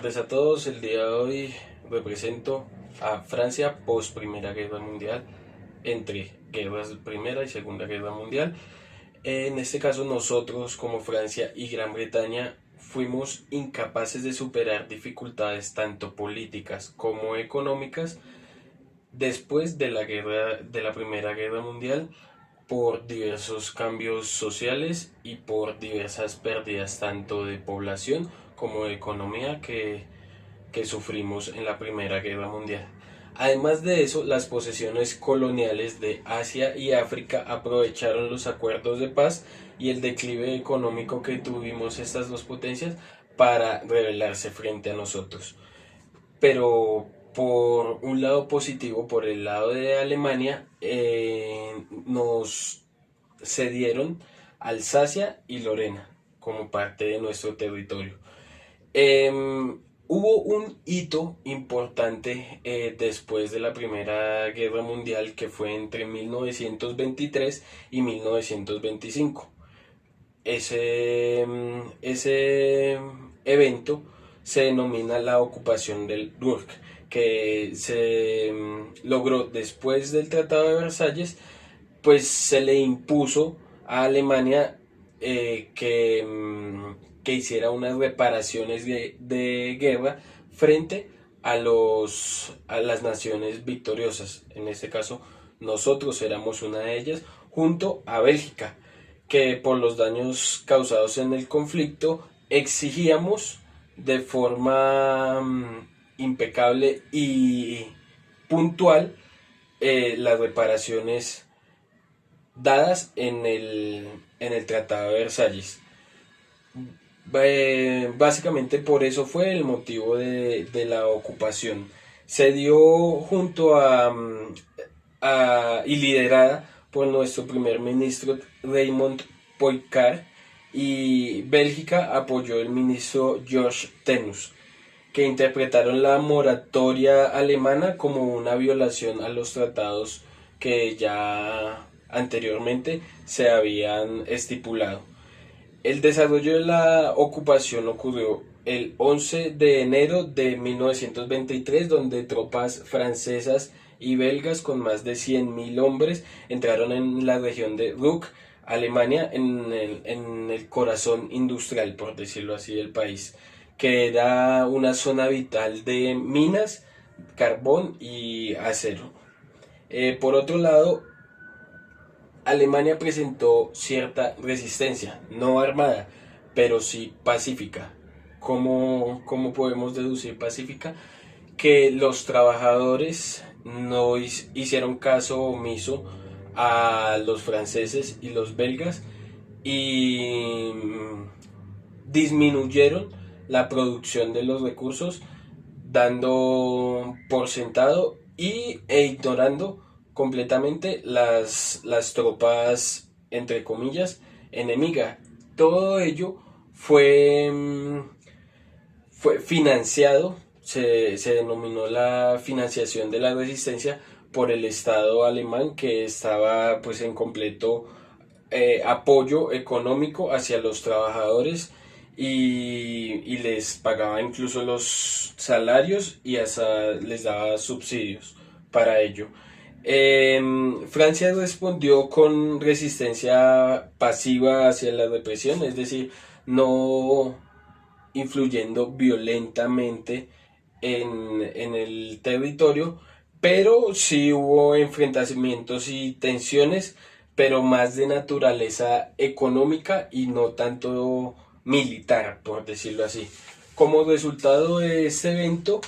tardes a todos. El día de hoy represento a Francia post Primera Guerra Mundial, entre guerras Primera y Segunda Guerra Mundial. En este caso nosotros como Francia y Gran Bretaña fuimos incapaces de superar dificultades tanto políticas como económicas después de la Primera Guerra Mundial por diversos cambios sociales y por diversas pérdidas tanto de población como de economía que sufrimos en la Primera Guerra Mundial. Además de eso, las posesiones coloniales de Asia y África aprovecharon los acuerdos de paz y el declive económico que tuvimos estas dos potencias para rebelarse frente a nosotros. Pero por un lado positivo, por el lado de Alemania, nos cedieron Alsacia y Lorena como parte de nuestro territorio. Eh, Hubo un hito importante después de la Primera Guerra Mundial que fue entre 1923 y 1925. Ese evento se denomina la ocupación del Ruhr, que se logró después del Tratado de Versalles, pues se le impuso a Alemania que hiciera unas reparaciones de guerra frente a las naciones victoriosas. En este caso, nosotros éramos una de ellas, junto a Bélgica, que por los daños causados en el conflicto exigíamos de forma impecable y puntual las reparaciones dadas en el Tratado de Versalles. Básicamente por eso fue el motivo de la ocupación. Se dio junto y liderada por nuestro primer ministro Raymond Poincaré, y Bélgica apoyó el ministro Georges Tenus, que interpretaron la moratoria alemana como una violación a los tratados que ya anteriormente se habían estipulado. El desarrollo de la ocupación ocurrió el 11 de enero de 1923, donde tropas francesas y belgas con más de 100.000 hombres entraron en la región de Ruhr, Alemania, en el corazón industrial, por decirlo así, del país, que era una zona vital de minas, carbón y acero. Por otro lado, Alemania presentó cierta resistencia, no armada, pero sí pacífica. ¿Cómo podemos deducir pacífica? Que los trabajadores no hicieron caso omiso a los franceses y los belgas y disminuyeron la producción de los recursos, dando por sentado e ignorando completamente las tropas, entre comillas, enemigas. Todo ello fue, fue financiado, se denominó la financiación de la resistencia por el Estado alemán, que estaba pues en completo apoyo económico hacia los trabajadores y les pagaba incluso los salarios y hasta les daba subsidios para ello. Francia respondió con resistencia pasiva hacia la represión, es decir, no influyendo violentamente en el territorio, pero sí hubo enfrentamientos y tensiones, pero más de naturaleza económica y no tanto militar, por decirlo así. Como resultado de este evento,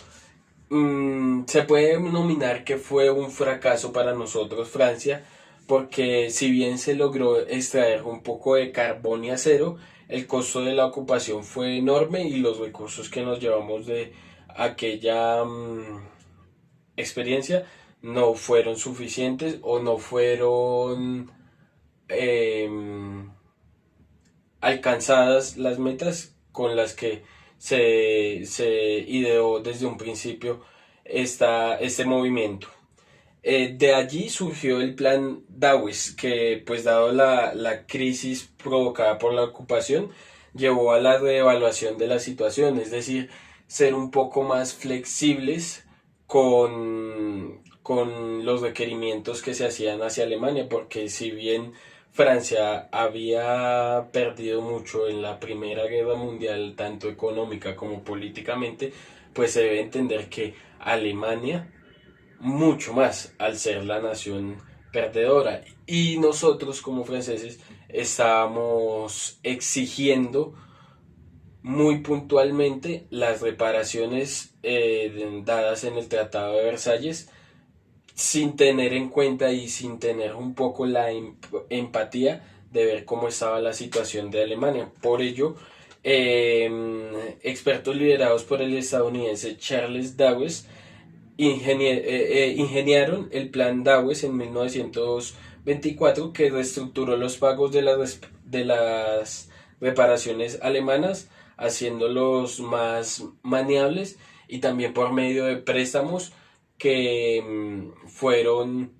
se puede nominar que fue un fracaso para nosotros Francia, porque si bien se logró extraer un poco de carbón y acero, el costo de la ocupación fue enorme y los recursos que nos llevamos de aquella experiencia no fueron suficientes o no fueron eh, alcanzadas las metas con las que se ideó desde un principio este movimiento. De allí surgió el plan Dawes, que pues dado la crisis provocada por la ocupación, llevó a la reevaluación de la situación, es decir, ser un poco más flexibles con los requerimientos que se hacían hacia Alemania, porque si bien Francia había perdido mucho en la Primera Guerra Mundial, tanto económica como políticamente, pues se debe entender que Alemania mucho más al ser la nación perdedora. Y nosotros como franceses estábamos exigiendo muy puntualmente las reparaciones dadas en el Tratado de Versalles, sin tener en cuenta y sin tener un poco la empatía de ver cómo estaba la situación de Alemania. Por ello, expertos liderados por el estadounidense Charles Dawes ingeniaron el Plan Dawes en 1924, que reestructuró los pagos de las reparaciones alemanas, haciéndolos más maniables, y también por medio de préstamos que fueron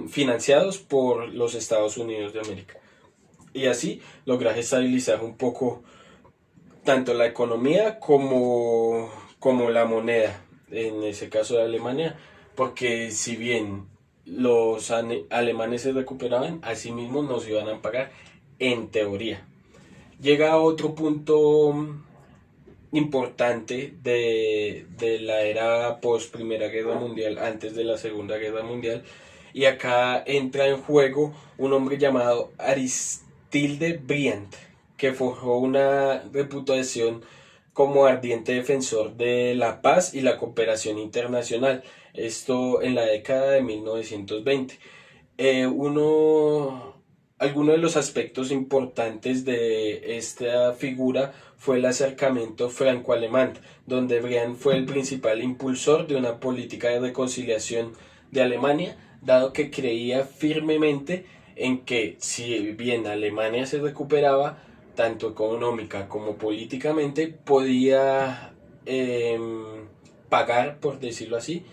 financiados por los Estados Unidos de América. Y así lograr estabilizar un poco tanto la economía como la moneda, en ese caso de Alemania, porque si bien los alemanes se recuperaban, asimismo nos iban a pagar en teoría. Llega a otro punto importante de la era post Primera Guerra Mundial, antes de la Segunda Guerra Mundial, y acá entra en juego un hombre llamado Aristide Briand, que forjó una reputación como ardiente defensor de la paz y la cooperación internacional, esto en la década de 1920. Eh, uno, Algunos de los aspectos importantes de esta figura fue el acercamiento franco-alemán, donde Briand fue el principal impulsor de una política de reconciliación de Alemania, dado que creía firmemente en que si bien Alemania se recuperaba, tanto económica como políticamente, podía pagar, por decirlo así,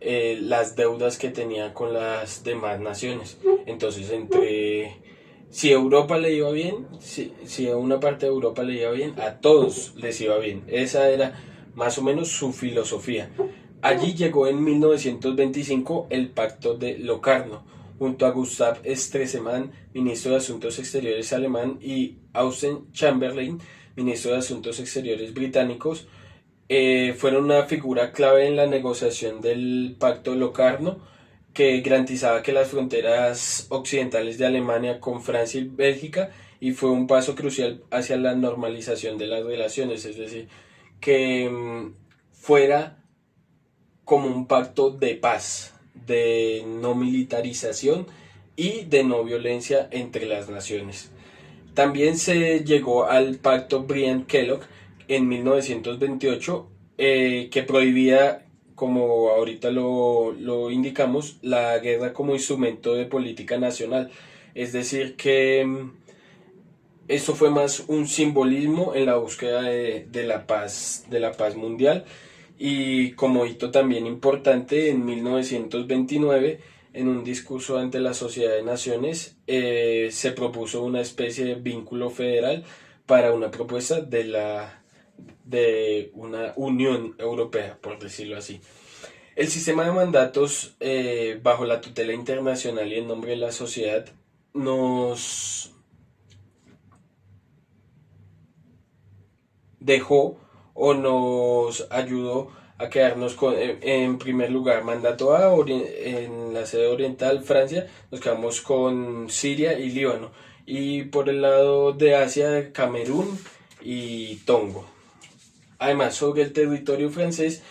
las deudas que tenía con las demás naciones. Entonces, si a Europa le iba bien, si a una parte de Europa le iba bien, a todos les iba bien. Esa era más o menos su filosofía. Allí llegó en 1925 el Pacto de Locarno, junto a Gustav Stresemann, ministro de Asuntos Exteriores alemán, y Austen Chamberlain, ministro de Asuntos Exteriores británicos. Fueron una figura clave en la negociación del Pacto de Locarno, que garantizaba que las fronteras occidentales de Alemania con Francia y Bélgica, y fue un paso crucial hacia la normalización de las relaciones, es decir, que fuera como un pacto de paz, de no militarización y de no violencia entre las naciones. También se llegó al pacto Briand-Kellogg en 1928, que prohibía, como ahorita lo indicamos, la guerra como instrumento de política nacional. Es decir, que eso fue más un simbolismo en la búsqueda de la paz mundial. Y como hito también importante, en 1929, en un discurso ante la Sociedad de Naciones, se propuso una especie de vínculo federal para una propuesta de una Unión Europea, por decirlo así. El sistema de mandatos, bajo la tutela internacional y en nombre de la sociedad, nos dejó o nos ayudó a quedarnos con, en primer lugar, mandato A en la sede oriental, Francia. Nos quedamos con Siria y Líbano, y por el lado de Asia, Camerún y Tongo. Además, sobre el territorio francés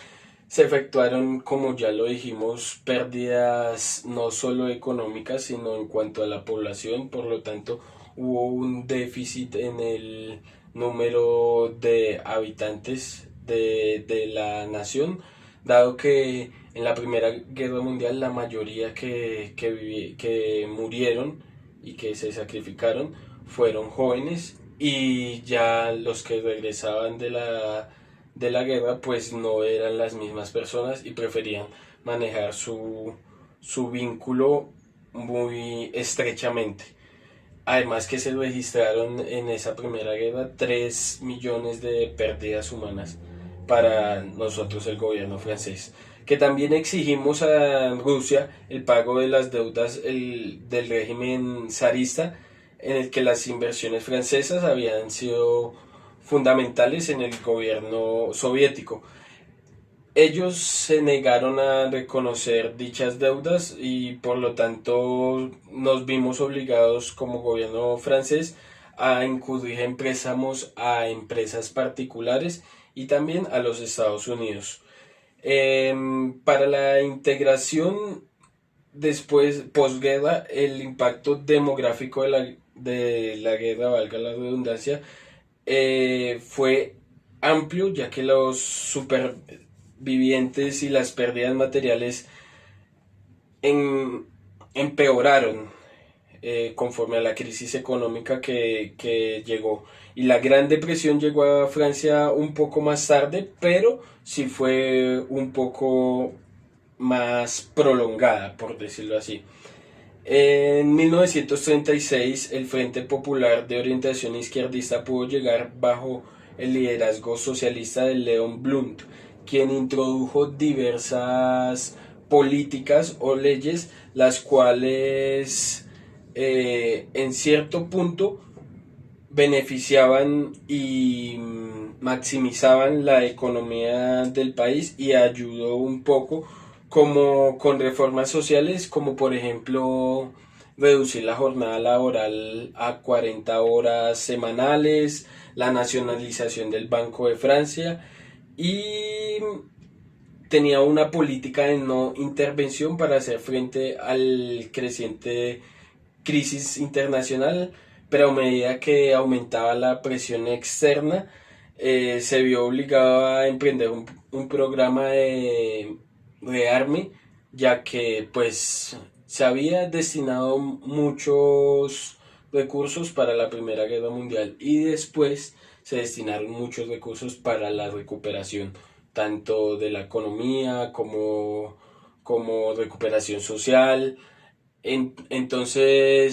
se efectuaron, como ya lo dijimos, pérdidas no solo económicas, sino en cuanto a la población. Por lo tanto, hubo un déficit en el número de habitantes de la nación, dado que en la Primera Guerra Mundial la mayoría que murieron y que se sacrificaron fueron jóvenes, y ya los que regresaban de la guerra pues no eran las mismas personas y preferían manejar su vínculo muy estrechamente. Además que se registraron en esa primera guerra 3 millones de pérdidas humanas para nosotros el gobierno francés. Que también exigimos a Rusia el pago de las deudas del régimen zarista, en el que las inversiones francesas habían sido fundamentales en el gobierno soviético. Ellos se negaron a reconocer dichas deudas y por lo tanto nos vimos obligados como gobierno francés a incurrir en préstamos a empresas particulares y también a los Estados Unidos. Para la integración después, posguerra, el impacto demográfico de la guerra, valga la redundancia, fue amplio, ya que los supervivientes y las pérdidas materiales en- empeoraron conforme a la crisis económica que llegó. Y la Gran Depresión llegó a Francia un poco más tarde, pero sí fue un poco más prolongada, por decirlo así. En 1936, el Frente Popular de Orientación Izquierdista pudo llegar bajo el liderazgo socialista de Leon Blunt, quien introdujo diversas políticas o leyes, las cuales en cierto punto beneficiaban y maximizaban la economía del país y ayudó un poco como con reformas sociales como por ejemplo reducir la jornada laboral a 40 horas semanales, la nacionalización del Banco de Francia y tenía una política de no intervención para hacer frente al creciente crisis internacional, pero a medida que aumentaba la presión externa, se vio obligado a emprender un programa de rearme, ya que pues se había destinado muchos recursos para la Primera Guerra Mundial y después se destinaron muchos recursos para la recuperación, tanto de la economía como recuperación social. Entonces